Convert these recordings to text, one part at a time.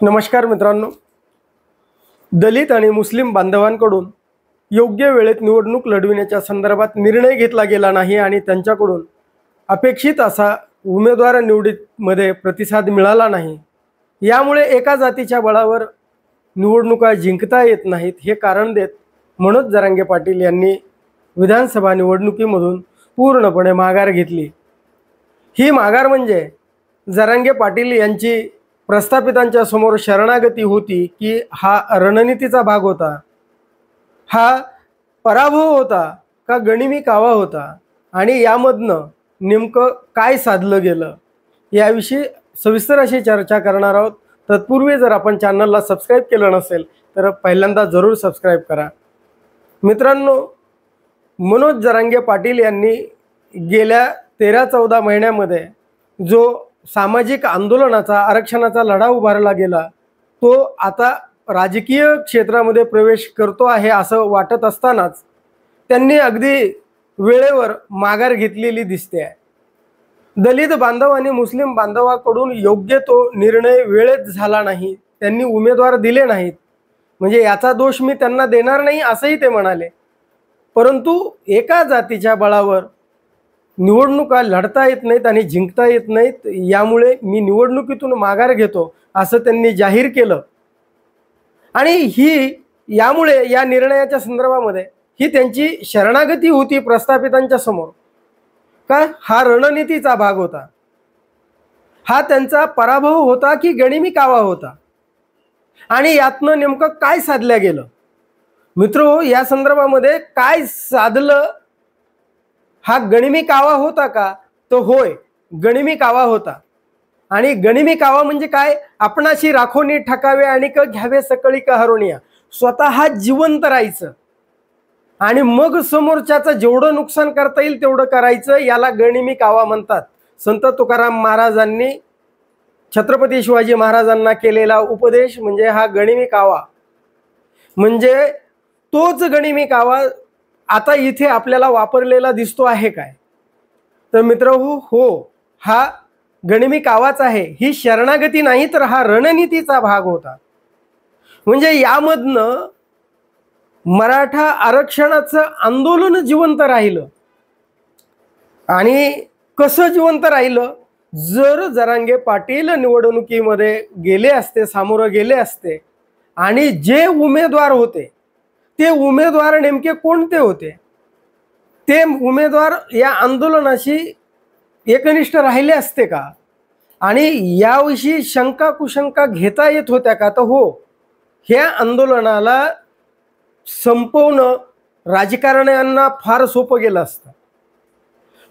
नमस्कार मित्रांनो, दलित आणि मुस्लिम बांधवांकडून योग्य वेळेत निवडणूक लढविण्याच्या संदर्भात निर्णय घेतला गेला नाही आणि त्यांच्याकडून अपेक्षित असा उमेदवार निवडीमध्ये प्रतिसाद मिळाला नाही। यामुळे एका जातीच्या बळावर निवडणुका जिंकता येत नाहीत हे कारण देत मनोज जरांगे पाटील यांनी विधानसभा निवडणुकीमधून पूर्णपणे माघार घेतली। ही माघार म्हणजे जरांगे पाटील यांची प्रस्थापितांच्या समोर शरणागती होती की हा रणनीतीचा भाग होता, हा पराभव होता का गनिमी कावा होता आणि यामधनं नेमकं काय साधलं गेलं याविषयी सविस्तर अशी चर्चा करणार आहोत। तत्पूर्वी जर आपण चॅनलला सबस्क्राईब केलं नसेल तर पहिल्यांदा जरूर सबस्क्राईब करा। मित्रांनो, मनोज जरांगे पाटील यांनी गेल्या 13-14 महिन्यामध्ये जो सामाजिक आंदोलनाचा आरक्षणाचा लढा उभारला गेला तो आता राजकीय क्षेत्रामध्ये प्रवेश करतो आहे असं वाटत असतानाच त्यांनी अगदी वेळेवर माघार घेतलेली दिसते आहे। दलित बांधव आणि मुस्लिम बांधवाकडून योग्य तो निर्णय वेळेत झाला नाही, त्यांनी उमेदवार दिले नाहीत, म्हणजे याचा दोष मी त्यांना देणार नाही असंही ते म्हणाले। परंतु एका जातीच्या बळावर निवडणुका लढता येत नाहीत आणि जिंकता येत नाहीत, यामुळे मी निवडणुकीतून माघार घेतो असं त्यांनी जाहीर केलं। आणि यामुळे या निर्णयाच्या संदर्भामध्ये ही त्यांची शरणागती होती प्रस्थापितांच्या समोर का हा रणनीतीचा भाग होता, हा त्यांचा पराभव होता की गनिमी कावा होता आणि यातनं नेमकं काय साधलं गेलं। मित्रो, या संदर्भामध्ये काय साधलं, हा गनिमी कावा होता का? तो होय, गनिमी कावा होता। आणि गनिमी कावा म्हणजे काय? आपणाशी राखोनी ठकावे आणि घ्यावे सकळी का हरोनिया, स्वतः जिवंत राहायचं आणि मग समोरच्याचं जेवढं नुकसान करता येईल तेवढं करायचं, याला गनिमी कावा म्हणतात। संत तुकाराम महाराजांनी छत्रपती शिवाजी महाराजांना केलेला उपदेश म्हणजे हा गनिमी कावा, म्हणजे तोच गनिमी कावा आता इथे आपल्याला वापरलेला दिसतो आहे काय? तर मित्रहो, हो, हा गनिमी कावाच आहे। ही शरणागती नाही तर हा रणनीतीचा भाग होता। म्हणजे यामधनं मराठा आरक्षणाचं आंदोलन जिवंत राहिलं। आणि कसं जिवंत राहिलं? जर जरांगे पाटील निवडणुकीमध्ये गेले असते, सामोरं गेले असते आणि जे उमेदवार होते ते उमेदवार नेमके कोणते होते, ते उमेदवार या आंदोलनाशी एकनिष्ठ राहिले असते का आणि याविषयी शंका कुशंका घेता येत होत्या का? तर हो, ह्या आंदोलनाला संपवणं राजकारण्यांना फार सोपं गेलं असतं।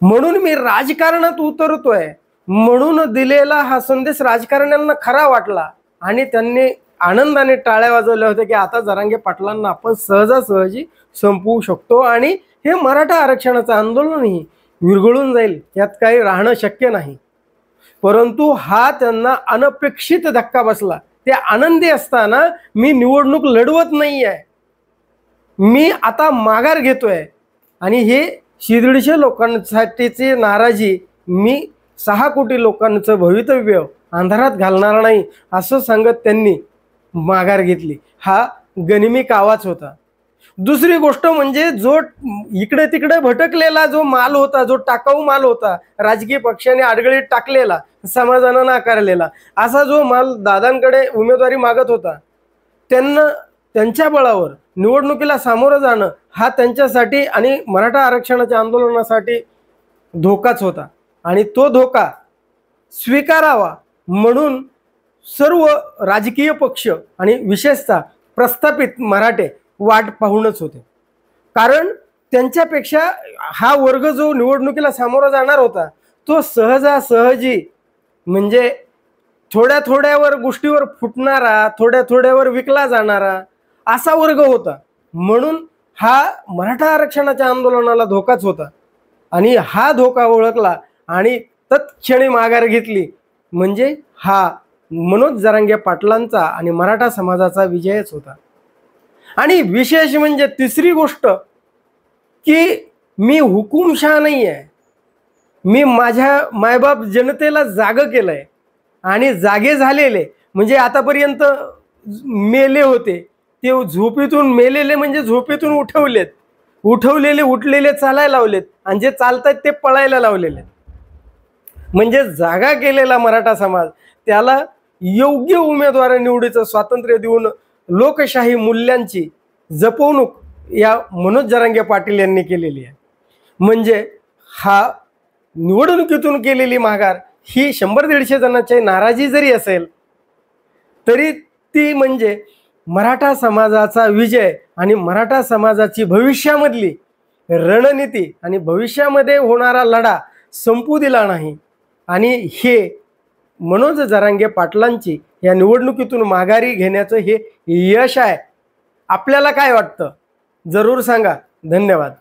म्हणून मी राजकारणात उतरतोय म्हणून दिलेला हा संदेश राजकारण्यांना खरा वाटला आणि त्यांनी आनंदाने टाळ्या वाजवल्या होत्या की आता जरांगे पाटलांना आपण सहजासहजी संपवू शकतो आणि हे मराठा आरक्षणाचं आंदोलनही विरघळून जाईल, यात काही राहणं शक्य नाही। परंतु हा त्यांना अनपेक्षित धक्का बसला। ते आनंदी असताना मी निवडणूक लढवत नाही आहे, मी आता माघार घेतोय आणि हे 150 लोकांसाठीची नाराजी मी 6 कोटी लोकांचं भवितव्य अंधारात घालणार नाही असं सांगत त्यांनी माघार घेतली। हा गनिमी कावाच होता। दुसरी गोष्ट म्हणजे जो इकडे तिकडे भटकलेला जो माल होता, जो टाकाऊ माल होता, राजकीय पक्षाने आडगळीत टाकलेला, समाजानं नाकारलेला असा जो माल दादांकडे उमेदवारी मागत होता, त्यांच्या बळावर निवडणुकीला सामोरं जाणं हा त्यांच्यासाठी आणि मराठा आरक्षणाच्या आंदोलनासाठी धोकाच होता। आणि तो धोका स्वीकारावा म्हणून सर्व राजकीय पक्ष आणि विशेषतः प्रस्थापित मराठे वाट पाहूनच होते, कारण त्यांच्यापेक्षा हा वर्ग जो निवडणुकीला सामोरा जाणार होता तो सहजासहजी म्हणजे थोड्या थोड्यावर गोष्टीवर फुटणारा, थोड्या थोड्यावर विकला जाणारा असा वर्ग होता। म्हणून हा मराठा आरक्षणाच्या आंदोलनाला धोकाच होता आणि हा धोका ओळखला आणि तत्क्षणी माघार घेतली, म्हणजे हा मनोज जरांगे पाटलांचा आणि मराठा समाजाचा विजयच होता। आणि विशेष म्हणजे तिसरी गोष्ट की मी हुकुमशाह नाही आहे, मी माझ्या मायबाप जनतेला जागं केलंय आणि जागे झालेले म्हणजे आतापर्यंत मेले होते ते झोपेतून मेलेले म्हणजे झोपेतून उठवलेत, उठवलेले उठलेले चालायला लावलेत आणि जे चालतात ते पळायला लावलेले. म्हणजे जागा केलेला मराठा समाज त्याला योग्य उमेदवार निवडीचं स्वातंत्र्य देऊन लोकशाही मूल्यांची जपवणूक या मनोज जरांगे पाटील यांनी केलेली आहे. म्हणजे हा निवडणुकीतून केलेली माघार ही 100-150 जणांची नाराजी जरी असेल तरी ती म्हणजे मराठा समाजाचा विजय आणि मराठा समाजाची भविष्यामधली रणनीती आणि भविष्यामध्ये होणारा लढा संपू दिला नाही. आणि हे मनोज जरांगे पाटलांची या निवडणुकीतून माघारी घेण्याचं हे यश आहे. आपल्याला काय वाटतं जरूर सांगा. धन्यवाद.